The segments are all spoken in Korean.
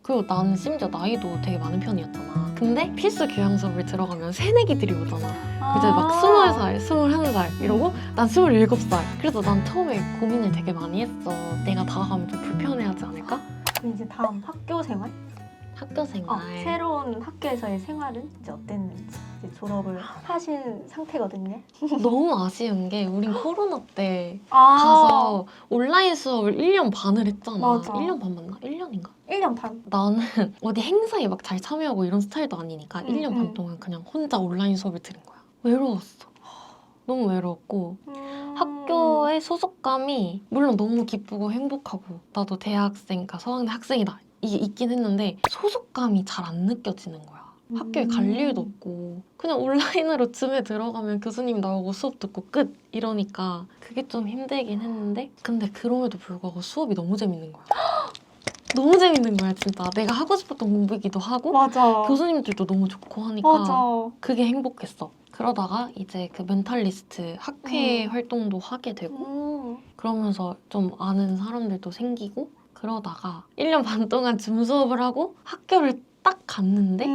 그리고 나는 심지어 나이도 되게 많은 편이었잖아. 근데 필수 교양 수업을 들어가면 새내기들이 오잖아. 이제 막 20살, 21살 이러고 난 27살. 그래서 난 처음에 고민을 되게 많이 했어. 내가 다가가면 좀 불편해하지 않을까? 그럼 이제 다음 학교 생활? 학교 생활. 새로운 학교에서의 생활은 이제 어땠는지 이제 졸업을 하신 상태거든요. 너무 아쉬운 게 우린 코로나 때 아, 가서 온라인 수업을 1년 반을 했잖아. 맞아. 1년 반 맞나? 1년인가? 1년 반. 나는 어디 행사에 막 잘 참여하고 이런 스타일도 아니니까 1년 반 동안 그냥 혼자 온라인 수업을 들은 거야. 외로웠어. 너무 외로웠고 학교의 소속감이 물론 너무 기쁘고 행복하고 나도 대학생, 그러니까 서강대 학생이다 이게 있긴 했는데 소속감이 잘 안 느껴지는 거야. 학교에 갈 일도 없고 그냥 온라인으로 줌에 들어가면 교수님 나오고 수업 듣고 끝 이러니까 그게 좀 힘들긴 했는데 근데 그럼에도 불구하고 수업이 너무 재밌는 거야. 너무 재밌는 거야 진짜. 내가 하고 싶었던 공부이기도 하고 맞아. 교수님들도 너무 좋고 하니까 맞아. 그게 행복했어. 그러다가 이제 그 멘탈리스트 학회 활동도 하게 되고 그러면서 좀 아는 사람들도 생기고 그러다가 1년 반 동안 줌 수업을 하고 학교를 딱 갔는데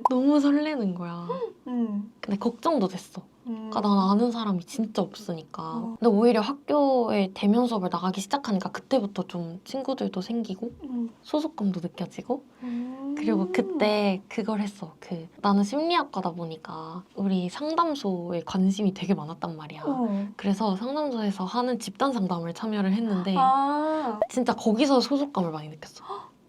너무 설레는 거야. 근데 걱정도 됐어. 그러니까 난 아는 사람이 진짜 없으니까. 근데 오히려 학교에 대면 수업을 나가기 시작하니까 그때부터 좀 친구들도 생기고 소속감도 느껴지고 그리고 그때 그걸 했어. 나는 심리학과다 보니까 우리 상담소에 관심이 되게 많았단 말이야. 그래서 상담소에서 하는 집단 상담을 참여를 했는데 진짜 거기서 소속감을 많이 느꼈어.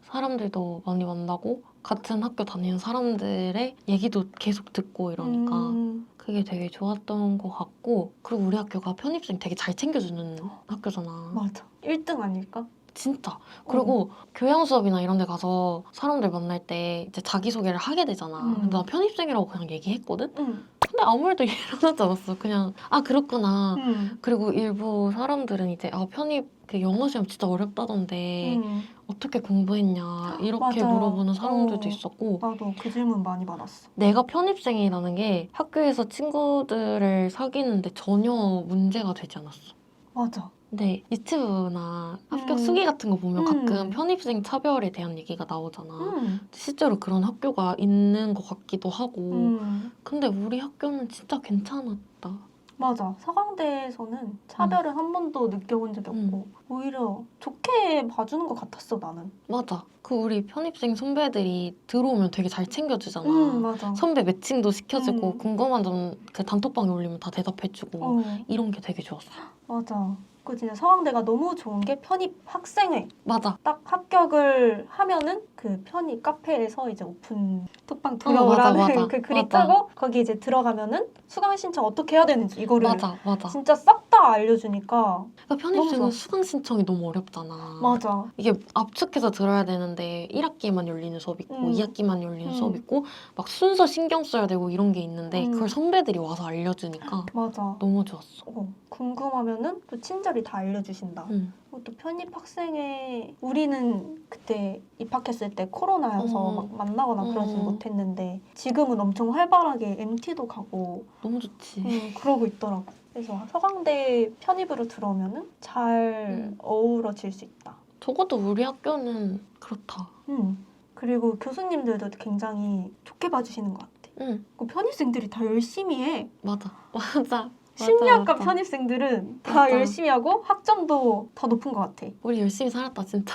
사람들도 많이 만나고 같은 학교 다니는 사람들의 얘기도 계속 듣고 이러니까 그게 되게 좋았던 것 같고 그리고 우리 학교가 편입생 되게 잘 챙겨주는 학교잖아. 맞아. 1등 아닐까? 진짜. 그리고 교양 수업이나 이런 데 가서 사람들 만날 때 이제 자기소개를 하게 되잖아. 근데 나 편입생이라고 그냥 얘기했거든? 근데 아무 일도 일어나지 않았어. 그냥 아 그렇구나. 그리고 일부 사람들은 이제 아 편입 그 영어 시험 진짜 어렵다던데 어떻게 공부했냐 이렇게 맞아. 물어보는 사람들도 있었고 나도 그 질문 많이 받았어. 내가 편입생이라는 게 학교에서 친구들을 사귀는데 전혀 문제가 되지 않았어. 맞아. 근데 유튜브나 합격 수기 같은 거 보면 가끔 편입생 차별에 대한 얘기가 나오잖아. 실제로 그런 학교가 있는 것 같기도 하고 근데 우리 학교는 진짜 괜찮았다. 맞아. 서강대에서는 차별은 한 번도 느껴본 적이 없고 오히려 좋게 봐주는 것 같았어 나는. 맞아. 그 우리 편입생 선배들이 들어오면 되게 잘 챙겨주잖아. 맞아. 선배 매칭도 시켜주고 궁금한 점 그 단톡방에 올리면 다 대답해주고 이런 게 되게 좋았어. 맞아. 그 진짜 서강대가 너무 좋은 게 편입 학생회. 맞아. 딱 합격을 하면은 그 편입 카페에서 이제 오픈 톡방 들어오라는 맞아. 그 글이 맞아. 뜨고 거기 이제 들어가면은 수강 신청 어떻게 해야 되는지 이거를 맞아. 진짜 싹 다 알려주니까. 그러니까 편입생은 수강 신청이 너무 어렵잖아. 맞아. 이게 압축해서 들어야 되는데 1학기만 열리는 수업 있고 2학기만 열리는 수업 있고 막 순서 신경 써야 되고 이런 게 있는데 그걸 선배들이 와서 알려주니까 맞아. 너무 좋았어. 궁금하면은 또 친절히 다 알려주신다. 또 편입 학생회 우리는 그때 입학했을 때 코로나여서 막 만나거나 그러진 못했는데 지금은 엄청 활발하게 MT도 가고 너무 좋지. 그러고 있더라고. 그래서 서강대 편입으로 들어오면은 잘 어우러질 수 있다. 적어도 우리 학교는 그렇다. 그리고 교수님들도 굉장히 좋게 봐주시는 것 같아. 그 편입생들이 다 열심히 해. 맞아. 심리학과 맞아. 편입생들은 다 맞아. 열심히 하고 학점도 다 높은 것 같아. 우리 열심히 살았다 진짜.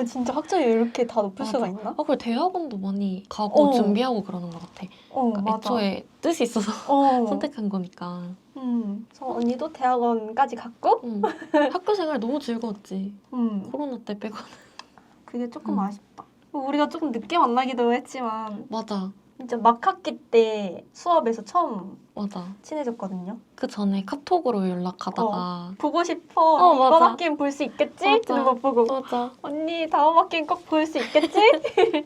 진짜 학점이 이렇게 다 높을 맞아. 수가 있나? 그리고 대학원도 많이 가고 준비하고 그러는 것 같아. 그러니까 맞아. 애초에 뜻이 있어서 선택한 거니까. 그래서 언니도 대학원까지 갔고 학교 생활 너무 즐거웠지. 코로나 때 빼고는. 그게 조금 아쉽다. 우리가 조금 늦게 만나기도 했지만 맞아. 진짜 막학기 때 수업에서 처음 맞아. 친해졌거든요. 그 전에 카톡으로 연락하다가 보고 싶어. 이번 맞아. 학기엔 볼 수 있겠지? 맞아. 이런 거 보고 맞아. 언니 다음 학기엔 꼭 볼 수 있겠지?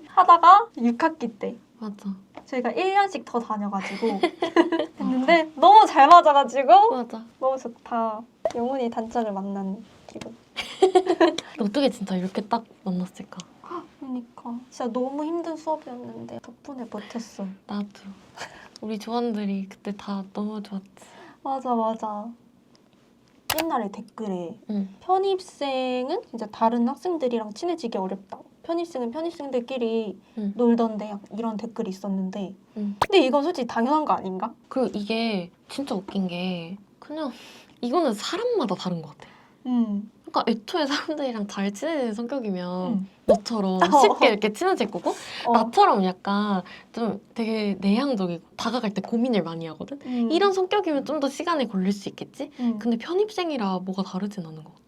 하다가 6학기 때 맞아. 저희가 1년씩 더 다녀가지고 했는데 너무 잘 맞아가지고 맞아. 너무 좋다. 영훈이 단짝을 만난 기분. 어떻게 진짜 이렇게 딱 만났을까? 그러니까 진짜 너무 힘든 수업이었는데 덕분에 버텼어. 나도. 우리 조원들이 그때 다 너무 좋았지. 맞아. 옛날에 댓글에 편입생은 진짜 다른 학생들이랑 친해지기 어렵다고. 편입생은 편입생들끼리 응. 놀던데 이런 댓글이 있었는데 응. 근데 이건 솔직히 당연한 거 아닌가? 그리고 이게 진짜 웃긴 게 그냥 이거는 사람마다 다른 것 같아. 그러니까 애초에 사람들이랑 잘 지내는 성격이면 너처럼 쉽게 이렇게 친해질 거고 나처럼 약간 좀 되게 내향적이고 다가갈 때 고민을 많이 하거든? 이런 성격이면 좀 더 시간이 걸릴 수 있겠지? 근데 편입생이라 뭐가 다르진 않은 것 같아.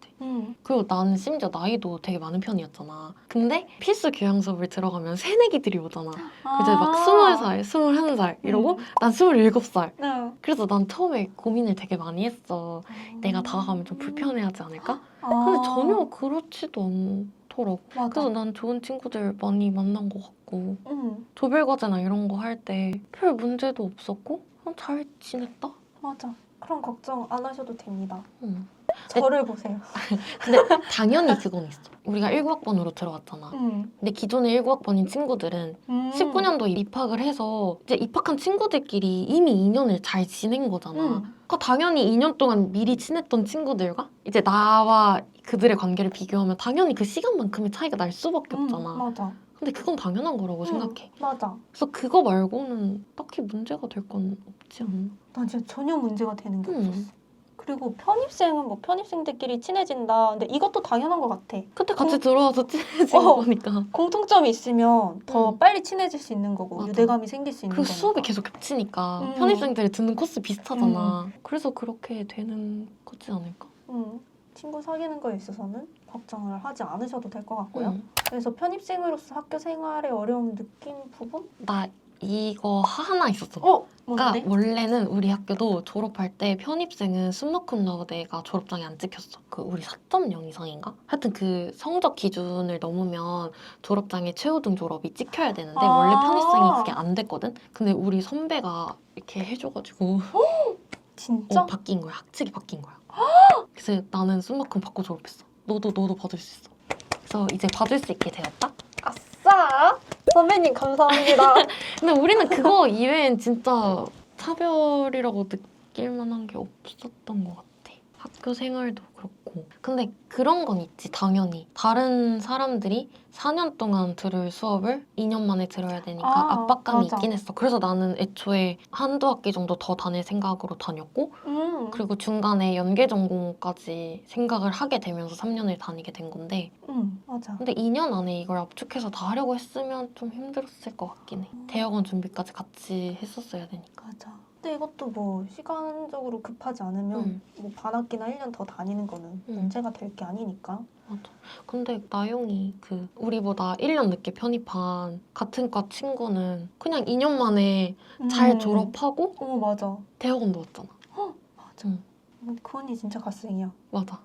그리고 나는 심지어 나이도 되게 많은 편이었잖아. 근데 필수 교양 수업을 들어가면 새내기들이 오잖아. 이제 막 20살, 21살 이러고 난 27살. 그래서 난 처음에 고민을 되게 많이 했어. 내가 다가가면 좀 불편해하지 않을까? 근데 전혀 그렇지도 않더라고. 맞아. 그래서 난 좋은 친구들 많이 만난 것 같고 조별과제나 이런 거 할 때 별 문제도 없었고 잘 지냈다? 맞아. 그런 걱정 안 하셔도 됩니다. 응. 저를 보세요. 근데 당연히 그건 있어. 우리가 19학번으로 들어왔잖아. 근데 기존의 19학번인 친구들은 19년도에 입학을 해서 이제 입학한 친구들끼리 이미 2년을 잘 지낸 거잖아. 그러니까 당연히 2년 동안 미리 친했던 친구들과 이제 나와 그들의 관계를 비교하면 당연히 그 시간만큼의 차이가 날 수밖에 없잖아. 맞아. 근데 그건 당연한 거라고 생각해. 맞아. 그래서 그거 말고는 딱히 문제가 될 건 없지 않나? 난 진짜 전혀 문제가 되는 게 없었어. 그리고 편입생은 뭐 편입생들끼리 친해진다. 근데 이것도 당연한 것 같아. 그때 같이 들어와서 친해진 거니까. 공통점이 있으면 더 빨리 친해질 수 있는 거고 맞아. 유대감이 생길 수 있는 그 거니까. 수업이 계속 겹치니까 편입생들이 듣는 코스 비슷하잖아. 음. 그래서 그렇게 되는 거지 않을까? 친구 사귀는 거에 있어서는 걱정을 하지 않으셔도 될 것 같고요. 그래서 편입생으로서 학교 생활에 어려움 느낀 부분? 나 이거 하나 있었어. 뭔데? 그러니까 원래는 우리 학교도 졸업할 때 편입생은 숨막훈라우대가 졸업장에 안 찍혔어. 그 우리 4.0 이상인가? 하여튼 그 성적 기준을 넘으면 졸업장에 최우등 졸업이 찍혀야 되는데 원래 편입생이 그게 안 됐거든? 근데 우리 선배가 이렇게 해줘가지고 진짜? 바뀐 거야. 학칙이 바뀐 거야. 그래서 나는 숨막훈 받고 졸업했어. 너도 받을 수 있어. 그래서 이제 받을 수 있게 되었다? 아싸! 선배님 감사합니다. 근데 우리는 그거 이외엔 진짜 차별이라고 느낄 만한 게 없었던 것 같아. 학교 생활도 그렇고. 근데 그런 건 있지, 당연히. 다른 사람들이 4년 동안 들을 수업을 2년 만에 들어야 되니까 압박감이 맞아. 있긴 했어. 그래서 나는 애초에 한두 학기 정도 더 다닐 생각으로 다녔고 그리고 중간에 연계 전공까지 생각을 하게 되면서 3년을 다니게 된 건데 맞아. 근데 2년 안에 이걸 압축해서 다 하려고 했으면 좀 힘들었을 것 같긴 해. 대학원 준비까지 같이 했었어야 되니까. 맞아. 근데 이것도 뭐 시간적으로 급하지 않으면 뭐 반학기나 1년 더 다니는 거는 문제가 될 게 아니니까. 맞아. 근데 나영이 그 우리보다 1년 늦게 편입한 같은 과 친구는 그냥 2년 만에 잘 졸업하고 맞아. 대학원도 왔잖아. 맞아. 그 언니 진짜 갓생이야. 맞아.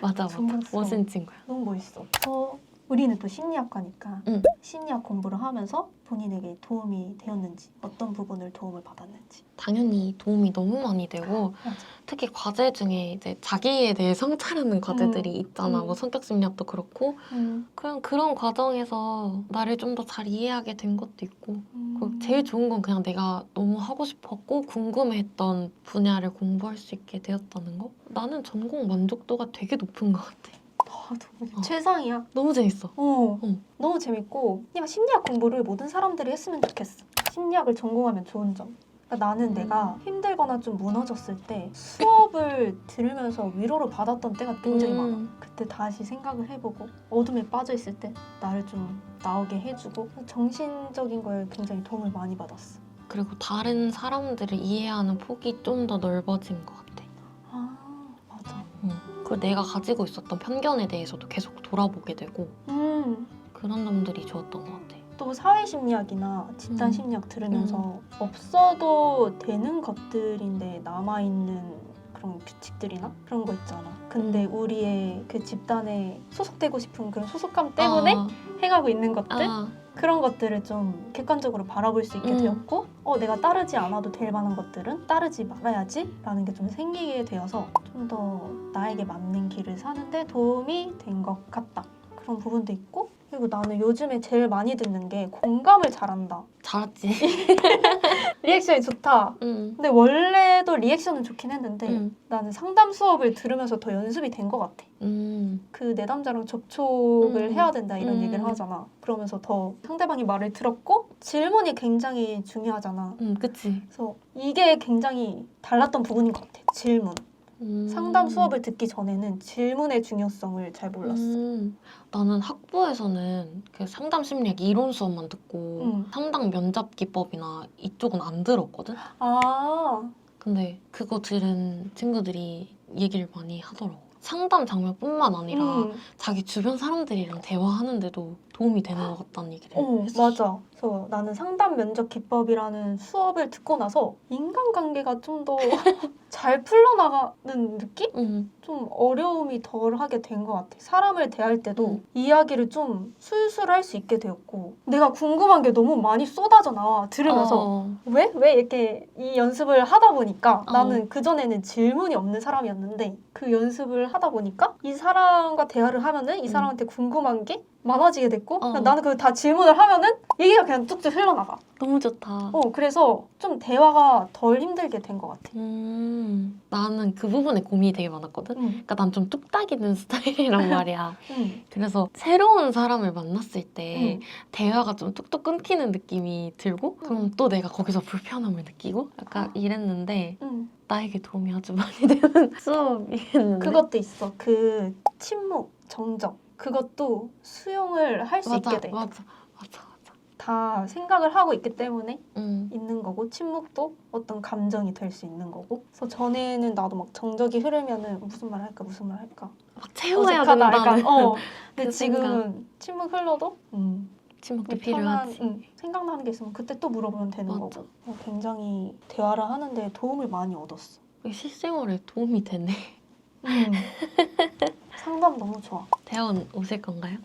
맞아. 멋진 친구야. 너무 멋있어. 우리는 또 심리학과니까 심리학 공부를 하면서 본인에게 도움이 되었는지 어떤 부분을 도움을 받았는지 당연히 도움이 너무 많이 되고 맞아. 특히 과제 중에 이제 자기에 대해 성찰하는 과제들이 있잖아. 뭐 성격 심리학도 그렇고 그냥 그런 과정에서 나를 좀 더 잘 이해하게 된 것도 있고 제일 좋은 건 그냥 내가 너무 하고 싶었고 궁금해했던 분야를 공부할 수 있게 되었다는 거? 나는 전공 만족도가 되게 높은 것 같아. 나도 최상이야. 너무 재밌어. 너무 재밌고 그냥 심리학 공부를 모든 사람들이 했으면 좋겠어. 심리학을 전공하면 좋은 점. 그러니까 나는 내가 힘들거나 좀 무너졌을 때 수업을 들으면서 위로를 받았던 때가 굉장히 많아. 그때 다시 생각을 해보고 어둠에 빠져있을 때 나를 좀 나오게 해주고 정신적인 거에 굉장히 도움을 많이 받았어. 그리고 다른 사람들을 이해하는 폭이 좀 더 넓어진 것 같아. 맞아. 그리고 내가 가지고 있었던 편견에 대해서도 계속 돌아보게 되고 그런 점들이 좋았던 것 같아. 또 사회심리학이나 집단심리학 들으면서 없어도 되는 것들인데 남아있는 그런 규칙들이나 그런 거 있잖아. 근데 우리의 그 집단에 소속되고 싶은 그런 소속감 때문에 행하고 있는 것들? 그런 것들을 좀 객관적으로 바라볼 수 있게 되었고 내가 따르지 않아도 될 만한 것들은 따르지 말아야지 라는 게 좀 생기게 되어서 좀 더 나에게 맞는 길을 사는데 도움이 된 것 같다. 그런 부분도 있고 그리고 나는 요즘에 제일 많이 듣는 게 공감을 잘한다. 잘했지. 리액션이 좋다. 근데 원래도 리액션은 좋긴 했는데 나는 상담 수업을 들으면서 더 연습이 된 것 같아. 그 내담자랑 접촉을 해야 된다 이런 얘기를 하잖아. 그러면서 더 상대방이 말을 들었고 질문이 굉장히 중요하잖아. 그치. 그래서 이게 굉장히 달랐던 부분인 것 같아. 질문. 상담 수업을 듣기 전에는 질문의 중요성을 잘 몰랐어. 나는 학부에서는 그 상담 심리학 이론 수업만 듣고 상담 면접 기법이나 이쪽은 안 들었거든? 아, 근데 그거 들은 친구들이 얘기를 많이 하더라고. 상담 장면뿐만 아니라 자기 주변 사람들이랑 대화하는데도 도움이 되는 것 같다는 얘기를 했었어. 맞아. 그래서 나는 상담 면접 기법이라는 수업을 듣고 나서 인간관계가 좀 더 잘 풀려나가는 느낌? 좀 어려움이 덜하게 된 것 같아. 사람을 대할 때도 이야기를 좀 술술 할 수 있게 되었고 내가 궁금한 게 너무 많이 쏟아져 나와 들으면서 왜 이렇게 이 연습을 하다 보니까 나는 그전에는 질문이 없는 사람이었는데 그 연습을 하다 보니까 이 사람과 대화를 하면은 이 사람한테 궁금한 게 많아지게 됐고 나는 그 다 질문을 하면은 얘기가 그냥 뚝뚝 흘러나가. 너무 좋다. 그래서 좀 대화가 덜 힘들게 된 것 같아. 나는 그 부분에 고민이 되게 많았거든. 그러니까 난 좀 뚝딱이는 스타일이란 말이야. 그래서 새로운 사람을 만났을 때 대화가 좀 뚝뚝 끊기는 느낌이 들고 그럼 또 내가 거기서 불편함을 느끼고 약간 이랬는데 나에게 도움이 아주 많이 되는 수업이겠는데? 그것도 있어. 그 침묵, 정적 그것도 수용을 할 수 있게 돼. 맞아. 다 생각을 하고 있기 때문에 있는 거고 침묵도 어떤 감정이 될 수 있는 거고. 그래서 전에는 나도 막 정적이 흐르면은 무슨 말 할까 막 채워야 어색하다, 된다는 약간. 근데 그 지금은 침묵 흘러도 침묵도 편한, 필요하지. 생각나는 게 있으면 그때 또 물어보면 되는 맞아. 거고. 굉장히 대화를 하는데 도움을 많이 얻었어. 실생활에 도움이 되네. 상담 너무 좋아. 대학원 오실 건가요?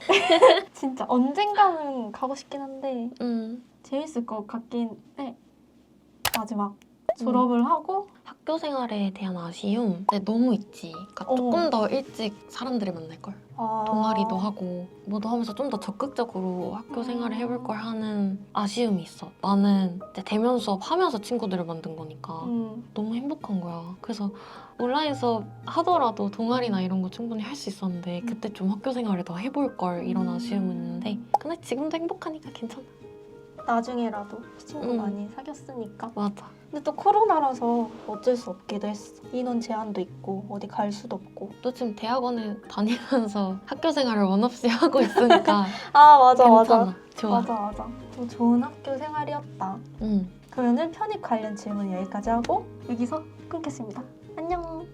진짜 언젠가는 가고 싶긴 한데 재밌을 것 같긴 해. 마지막 졸업을 하고 학교 생활에 대한 아쉬움 근데 너무 있지. 그러니까 조금 더 일찍 사람들을 만날걸. 동아리도 하고 뭐도 하면서 좀 더 적극적으로 학교 생활을 해볼 걸 하는 아쉬움이 있어. 나는 이제 대면 수업 하면서 친구들을 만든 거니까 너무 행복한 거야. 그래서 온라인 수업 하더라도 동아리나 이런 거 충분히 할 수 있었는데 그때 좀 학교 생활을 더 해볼 걸 이런 아쉬움은 있는데 근데 지금도 행복하니까 괜찮아. 나중에라도 친구 많이 사귀었으니까. 맞아. 근데 또 코로나라서 어쩔 수 없기도 했어. 인원 제한도 있고 어디 갈 수도 없고. 또 지금 대학원에 다니면서 학교 생활을 원 없이 하고 있으니까 맞아. 괜찮아. 좋아. 맞아. 또 좋은 학교 생활이었다. 그러면은 편입 관련 질문 여기까지 하고 여기서 끊겠습니다. 안녕.